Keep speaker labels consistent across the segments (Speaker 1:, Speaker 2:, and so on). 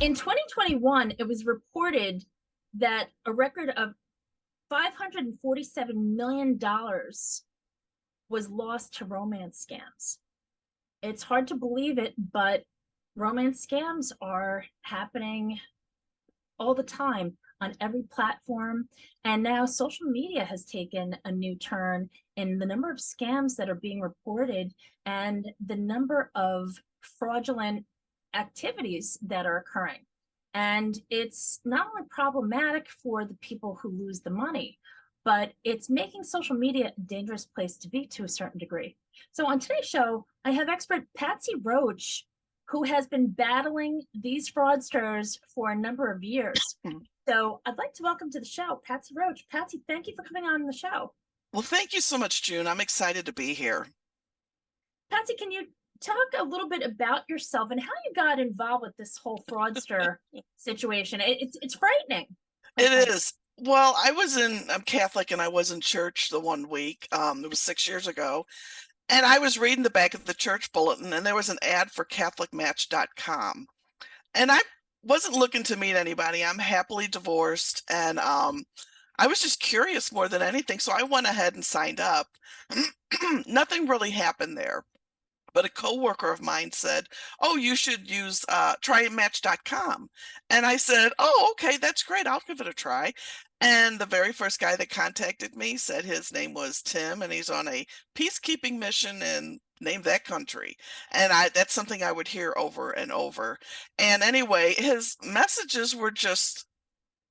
Speaker 1: In 2021, it was reported that a record of $547 million was lost to romance scams. It's hard to believe it, but romance scams are happening all the time on every platform. And now social media has taken a new turn in the number of scams that are being reported and the number of fraudulent activities that are occurring. And it's not only problematic for the people who lose the money, but it's making social media a dangerous place to be to a certain degree. So on today's show, I have expert Patsy Roach, who has been battling these fraudsters for a number of years. So I'd like to welcome to the show Patsy Roach. Patsy, thank you for coming on the show.
Speaker 2: Well, thank you so much, June. I'm excited to be here.
Speaker 1: Patsy, can you talk a little bit about yourself and how you got involved with this whole fraudster situation? It's frightening, quite
Speaker 2: It
Speaker 1: frankly.
Speaker 2: is. Well, I'm Catholic and I was in church the one week. It was 6 years ago. And I was reading the back of the church bulletin and there was an ad for CatholicMatch.com. And I wasn't looking to meet anybody. I'm happily divorced and I was just curious more than anything. So I went ahead and signed up. Nothing really happened there. But a coworker of mine said, "Oh, you should use trymatch.com." And I said, "Oh, okay, that's great. I'll give it a try." And the very first guy that contacted me said his name was Tim and he's on a peacekeeping mission in name that country. And that's something I would hear over and over. And anyway, his messages were just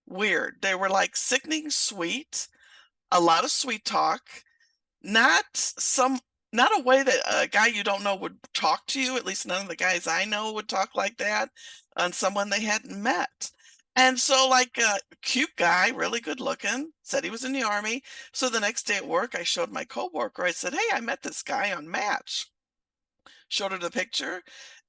Speaker 2: weird. They were like sickening sweet, a lot of sweet talk, not some not a way that a guy you don't know would talk to you. At least none of the guys I know would talk like that on someone they hadn't met. And so like a cute guy, really good looking, said he was in the army. So the next day at work, I showed my coworker, I said, "Hey, I met this guy on Match." Showed her the picture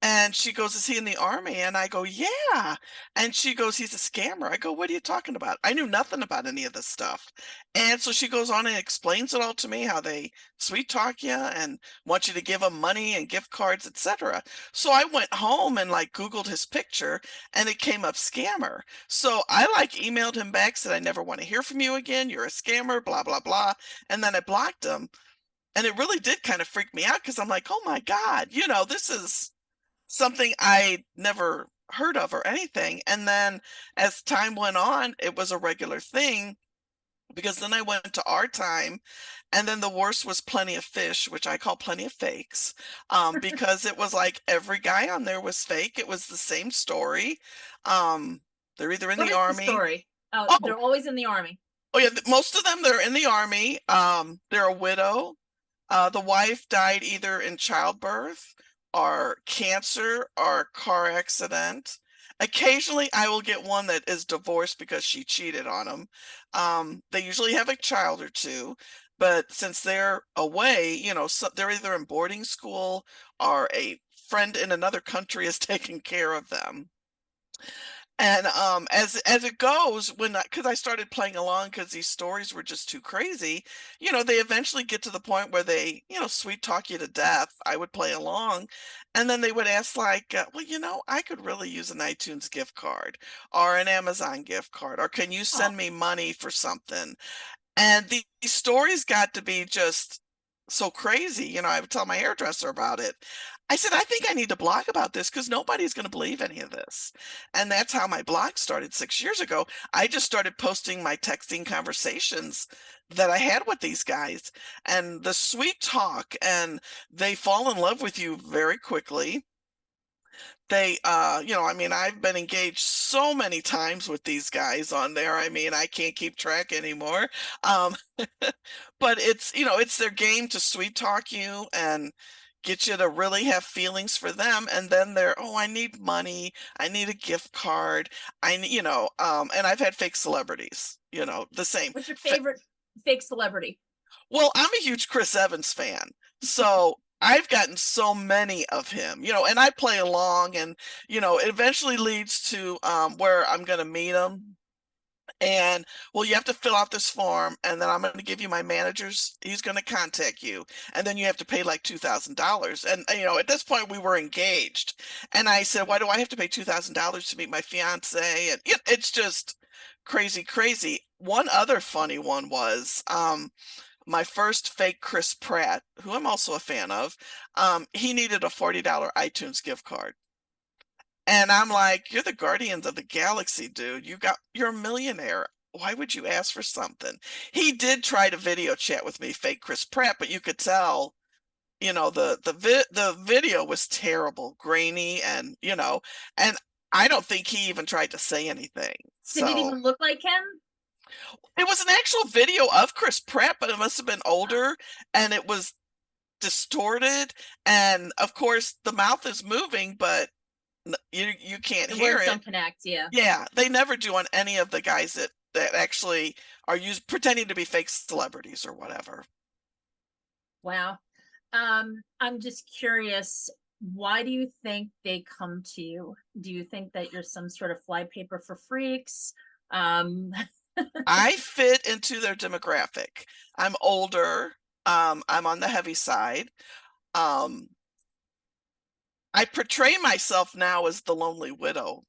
Speaker 2: and she goes, "Is he in the army?" And I go, "Yeah." And she goes, "He's a scammer." I go, "What are you talking about?" I knew nothing about any of this stuff. And so she goes on and explains it all to me, how they sweet talk you and want you to give them money and gift cards, etc. So I went home and like Googled his picture and it came up scammer. So I like emailed him back, said, "I never want to hear from you again. You're a scammer, blah, blah, blah." And then I blocked him. And it really did kind of freak me out because I'm like, "Oh my God, this is something I never heard of or anything." And then as time went on, it was a regular thing because then I went to our time and then the worst was Plenty of Fish, which I call Plenty of Fakes, because it was like every guy on there was fake. It was the same story. They're either in
Speaker 1: What
Speaker 2: the
Speaker 1: is the
Speaker 2: army.
Speaker 1: story? Oh,
Speaker 2: Oh,
Speaker 1: they're always in the army.
Speaker 2: oh yeah, most of them, they're in the army. They're a widow. The wife died either in childbirth or cancer or car accident. Occasionally, I will get one that is divorced because she cheated on him. They usually have a child or two, but since they're away, so they're either in boarding school or a friend in another country is taking care of them. And as it goes, when because I started playing along because these stories were just too crazy, they eventually get to the point where they, sweet talk you to death. I would play along, and then they would ask like, "Well, I could really use an iTunes gift card or an Amazon gift card, or can you
Speaker 1: Oh,
Speaker 2: send me money for something?" And these stories got to be just so crazy. I would tell my hairdresser about it. I said, "I think I need to blog about this because nobody's going to believe any of this." And that's how my blog started 6 years ago. I just started posting my texting conversations that I had with these guys and the sweet talk, and they fall in love with you very quickly. I mean, I've been engaged so many times with these guys on there. I mean, I can't keep track anymore. Um, but it's their game to sweet talk you and get you to really have feelings for them. And then they're, "Oh, I need money. I need a gift card. And I've had fake celebrities, the same.
Speaker 1: what's your favorite fake celebrity?
Speaker 2: Well, I'm a huge Chris Evans fan. So I've gotten so many of him, and I play along and, it eventually leads to where I'm going to meet him. And well, you have to fill out this form, and then I'm going to give you my manager's. He's going to contact you, and then you have to pay like $2,000. And at this point we were engaged, and I said, "Why do I have to pay $2,000 to meet my fiance?" And it's just crazy, crazy. One other funny one was my first fake Chris Pratt, who I'm also a fan of. He needed a $40 iTunes gift card. And I'm like, you're the Guardians of the Galaxy, dude. You're a millionaire. Why would you ask for something? He did try to video chat with me, fake Chris Pratt, but you could tell, the video was terrible, grainy, and I don't think he even tried to say anything.
Speaker 1: Did it
Speaker 2: So
Speaker 1: even look like him?
Speaker 2: it was an actual video of Chris Pratt, but it must have been
Speaker 1: Oh,
Speaker 2: older, and it was distorted, and of course the mouth is moving, but you can't
Speaker 1: the
Speaker 2: hear
Speaker 1: words
Speaker 2: it.
Speaker 1: don't connect. Yeah.
Speaker 2: Yeah, they never do on any of the guys that actually are pretending to be fake celebrities or whatever.
Speaker 1: Wow. I'm just curious, why do you think they come to you? Do you think that you're some sort of flypaper for freaks? Um,
Speaker 2: I fit into their demographic. I'm older. I'm on the heavy side. Um, I portray myself now as the lonely widow.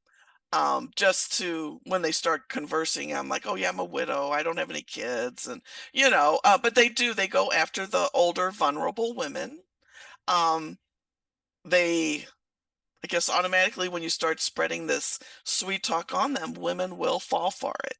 Speaker 2: Just to when they start conversing, I'm like, oh yeah, I'm a widow. I don't have any kids, and but they go after the older, vulnerable women. Um, they I guess automatically when you start spreading this sweet talk on them, women will fall for it,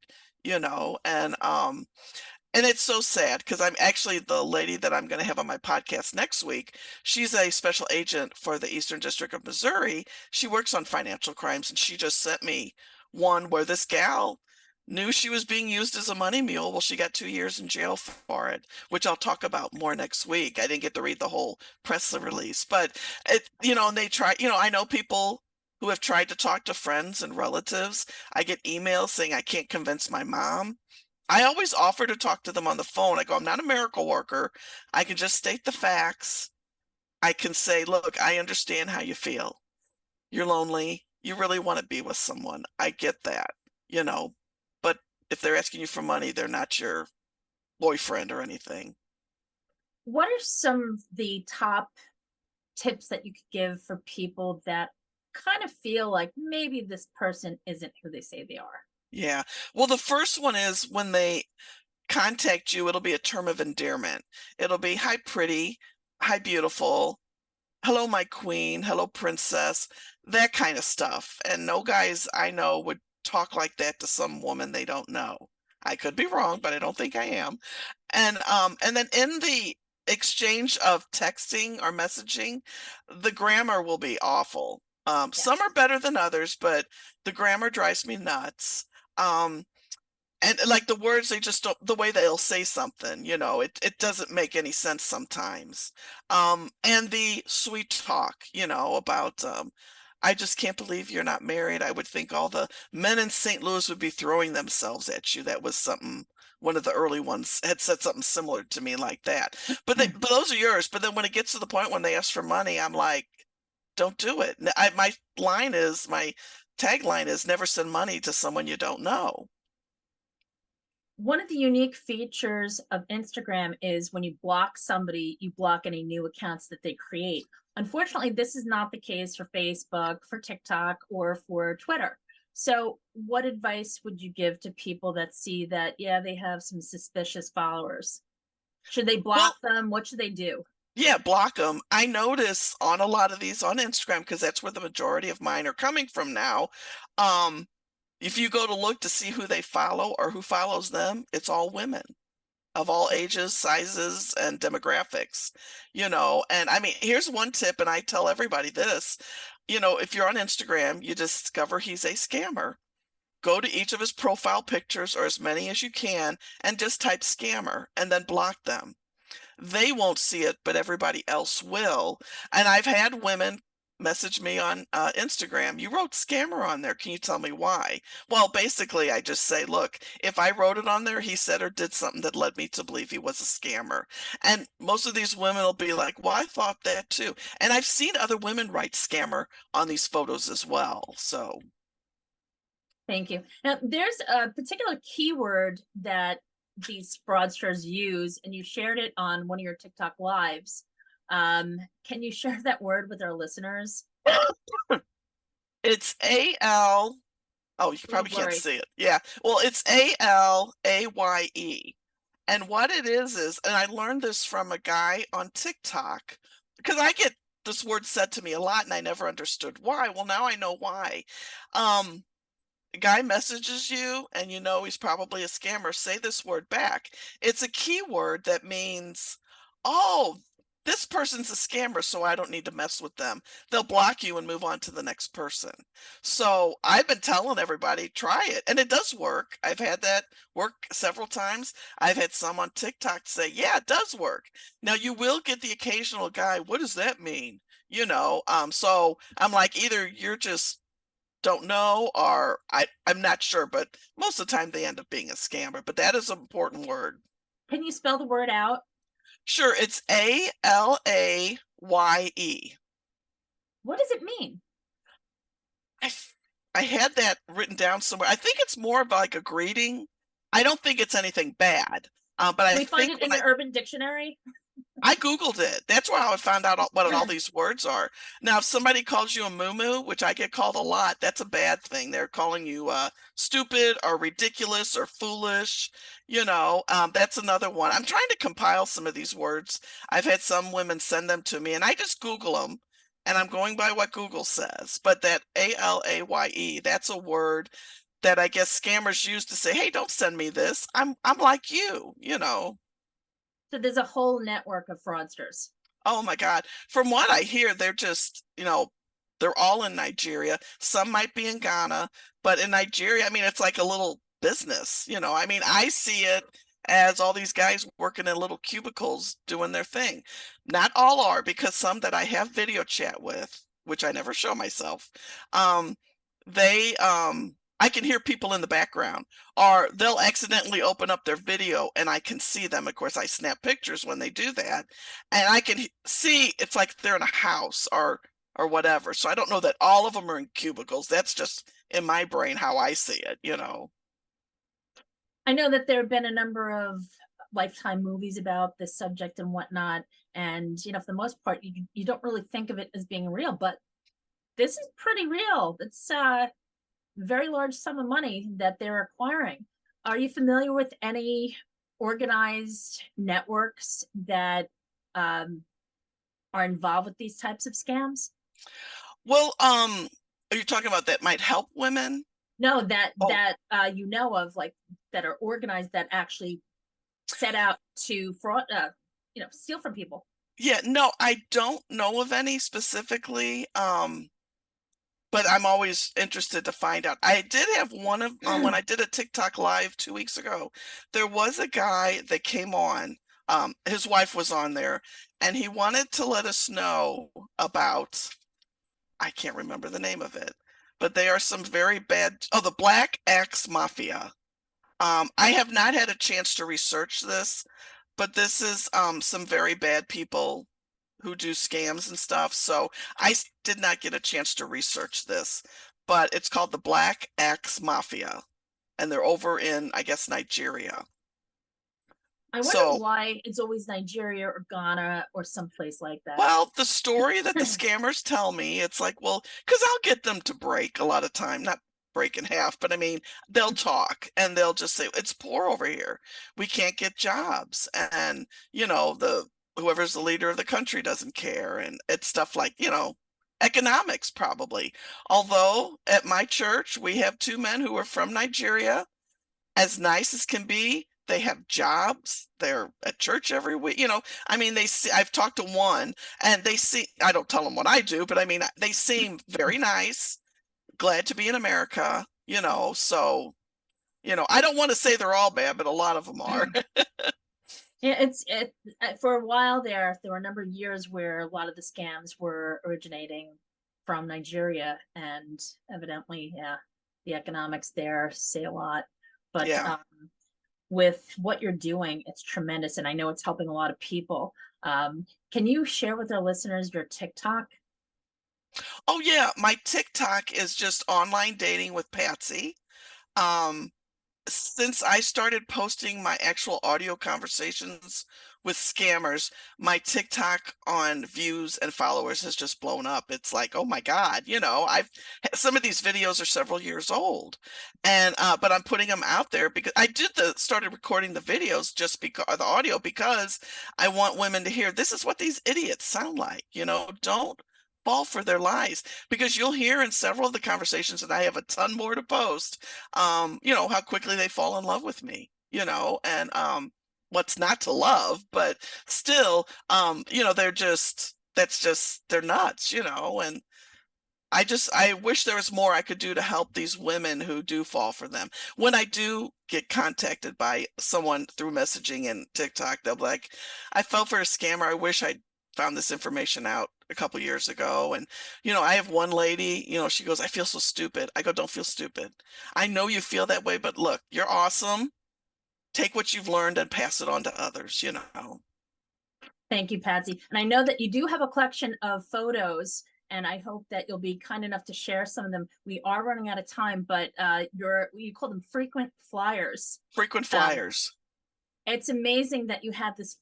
Speaker 2: and it's so sad because I'm actually the lady that I'm going to have on my podcast next week. She's a special agent for the Eastern District of Missouri. She works on financial crimes, and she just sent me one where this gal knew she was being used as a money mule. Well, she got 2 years in jail for it, which I'll talk about more next week. I didn't get to read the whole press release, but and they try, I know people who have tried to talk to friends and relatives. I get emails saying I can't convince my mom. I always offer to talk to them on the phone. I go, I'm not a miracle worker. I can just state the facts. I can say, look, I understand how you feel. You're lonely. You really want to be with someone. I get that, you know, but if they're asking you for money, they're not your boyfriend or anything.
Speaker 1: what are some of the top tips that you could give for people that kind of feel like maybe this person isn't who they say they are?
Speaker 2: Yeah. Well, the first one is when they contact you, it'll be a term of endearment. It'll be, hi, pretty, hi, beautiful, hello, my queen, hello, princess, that kind of stuff. And no guys I know would talk like that to some woman they don't know. I could be wrong, but I don't think I am. And then in the exchange of texting or messaging, the grammar will be awful. Some are
Speaker 1: Yes.
Speaker 2: better than others, but the grammar drives me nuts. Um, and like the words, they just don't, the way they'll say something, it doesn't make any sense sometimes. And the sweet talk, about I just can't believe you're not married. I would think all the men in St. Louis would be throwing themselves at you. That was something, one of the early ones had said something similar to me like that. But those are yours. But then when it gets to the point when they ask for money, I'm like, don't do it. My tagline is never send money to someone you don't know.
Speaker 1: One of the unique features of Instagram is when you block somebody, you block any new accounts that they create. Unfortunately, this is not the case for Facebook, for TikTok, or for Twitter. So, what advice would you give to people that see that, yeah, they have some suspicious followers? Should they
Speaker 2: Well,
Speaker 1: block them? What should they do?
Speaker 2: yeah, block them. I notice on a lot of these on Instagram, because that's where the majority of mine are coming from now. Um, if you go to look to see who they follow or who follows them, it's all women of all ages, sizes, and demographics. And I mean, here's one tip, and I tell everybody this. If you're on Instagram, you discover he's a scammer. Go to each of his profile pictures or as many as you can and just type scammer and then block them. They won't see it, but everybody else will. And I've had women message me on Instagram, you wrote scammer on there. Can you tell me why? Well, basically, I just say, look, if I wrote it on there, he said or did something that led me to believe he was a scammer. And most of these women will be like, well, I thought that too. And I've seen other women write scammer on these photos as well. So
Speaker 1: Thank you. Now, there's a particular keyword that these fraudsters use, and you shared it on one of your TikTok lives. Can you share that word with our listeners?
Speaker 2: It's A-L. Oh, you
Speaker 1: It's a little
Speaker 2: probably can't
Speaker 1: blurry.
Speaker 2: see it. Yeah. Well, it's ALAYE. And what it is, and I learned this from a guy on TikTok because I get this word said to me a lot and I never understood why. Well, now I know why. Um, a guy messages you and you know he's probably a scammer, say this word back. It's a keyword that means, oh, this person's a scammer, so I don't need to mess with them. They'll block you and move on to the next person. So I've been telling everybody, try it. And it does work. I've had that work several times. I've had some on TikTok say, yeah, it does work. Now you will get the occasional guy, what does that mean? So I'm like, either you're just don't know or I'm not sure, but most of the time they end up being a scammer, but that is an important word.
Speaker 1: Can you spell the word out?
Speaker 2: Sure, it's ALAYE.
Speaker 1: What does it mean?
Speaker 2: I f- I had that written down somewhere. I think it's more of like a greeting. I don't think it's anything bad. But
Speaker 1: Can
Speaker 2: I
Speaker 1: we find
Speaker 2: think
Speaker 1: it in
Speaker 2: when
Speaker 1: the Urban Dictionary?
Speaker 2: I Googled it. That's where I found out what all these words are. Now, if somebody calls you a moo which I get called a lot, that's a bad thing. They're calling you stupid or ridiculous or foolish. That's another one. I'm trying to compile some of these words. I've had some women send them to me, and I just Google them, and I'm going by what Google says. But that ALAYE, that's a word that I guess scammers use to say, "Hey, don't send me this. I'm like you."
Speaker 1: So there's a whole network of fraudsters.
Speaker 2: Oh my God. From what I hear, they're all in Nigeria. Some might be in Ghana, but in Nigeria, I mean, it's like a little business. I mean, I see it as all these guys working in little cubicles doing their thing. Not all are, because some that I have video chat with, which I never show myself, I can hear people in the background, or they'll accidentally open up their video and I can see them. Of course, I snap pictures when they do that, and I can see it's like they're in a house or whatever. So I don't know that all of them are in cubicles. That's just in my brain how I see it.
Speaker 1: I know that there have been a number of Lifetime movies about this subject and whatnot. And, for the most part, you don't really think of it as being real, but this is pretty real. It's a very large sum of money that they're acquiring. Are you familiar with any organized networks that um, are involved with these types of scams?
Speaker 2: Well, are you talking about that might help women?
Speaker 1: No, that
Speaker 2: Oh,
Speaker 1: you know of, like, that are organized, that actually set out to fraud, steal from people.
Speaker 2: yeah, no, I don't know of any specifically. But I'm always interested to find out. I did have one of when I did a TikTok live 2 weeks ago, there was a guy that came on. His wife was on there, and he wanted to let us know about, I can't remember the name of it, but they are some very bad. Oh, the Black Axe Mafia. I have not had a chance to research this, but this is some very bad people who do scams and stuff. So did not get a chance to research this, but it's called the Black Axe Mafia, and they're over in, I guess, Nigeria.
Speaker 1: I wonder
Speaker 2: So,
Speaker 1: why it's always Nigeria or Ghana or someplace like that.
Speaker 2: well, the story that the scammers tell me, it's like, well, because I'll get them to break a lot of time, not break in half, but I mean, they'll talk and they'll just say, it's poor over here. We can't get jobs. And, the whoever's the leader of the country doesn't care. And it's stuff like, economics probably. Although at my church, we have two men who are from Nigeria, as nice as can be. They have jobs. They're at church every week. I mean, they see, I've talked to one and they see, I don't tell them what I do, but I mean, they seem very nice, glad to be in America, so, I don't want to say they're all bad, but a lot of them are.
Speaker 1: Yeah, for a while there were a number of years where a lot of the scams were originating from Nigeria, and evidently, yeah, the economics there say a lot. But
Speaker 2: Yeah.
Speaker 1: with what you're doing, it's tremendous, and I know it's helping a lot of people. Can you share with our listeners your TikTok?
Speaker 2: Oh, yeah. My TikTok is just online dating with Patsy. Um, since I started posting my actual audio conversations with scammers, my TikTok on views and followers has just blown up. It's like, oh my God, I've some of these videos are several years old, and but I'm putting them out there because I started recording the videos just because the audio because I want women to hear this is what these idiots sound like. Don't fall for their lies because you'll hear in several of the conversations, and I have a ton more to post, how quickly they fall in love with me, and what's not to love, but still, they're nuts, and I wish there was more I could do to help these women who do fall for them. When I do get contacted by someone through messaging and TikTok, they'll be like, I fell for a scammer. I wish I found this information out a couple years ago. And, I have one lady, she goes, I feel so stupid. I go, don't feel stupid. I know you feel that way, but look, you're awesome. Take what you've learned and pass it on to others.
Speaker 1: Thank you, Patsy. And I know that you do have a collection of photos, and I hope that you'll be kind enough to share some of them. We are running out of time, but you call them frequent flyers.
Speaker 2: Frequent
Speaker 1: Um,
Speaker 2: flyers.
Speaker 1: it's amazing that you have this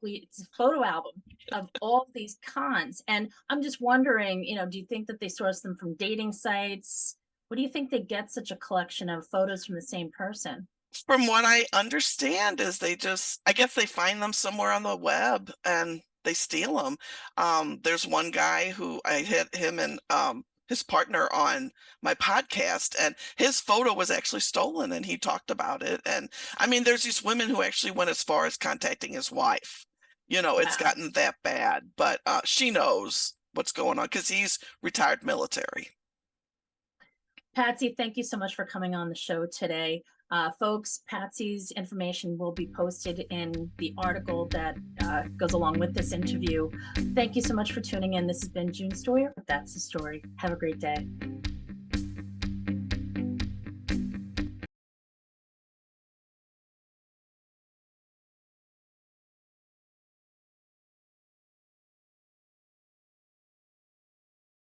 Speaker 1: it's a photo album of all these cons. And I'm just wondering, do you think that they source them from dating sites? What do you think they get such a collection of photos from the same person?
Speaker 2: From what I understand is I guess they find them somewhere on the web and they steal them. There's one guy who I hit him and his partner on my podcast, and his photo was actually stolen, and he talked about it. And I mean, there's these women who actually went as far as contacting his wife. It's
Speaker 1: Wow.
Speaker 2: gotten that bad, but she knows what's going on because he's retired military.
Speaker 1: Patsy, thank you so much for coming on the show today. Folks, Patsy's information will be posted in the article that goes along with this interview. Thank you so much for tuning in. This has been June Stoyer. That's the story. Have a great day.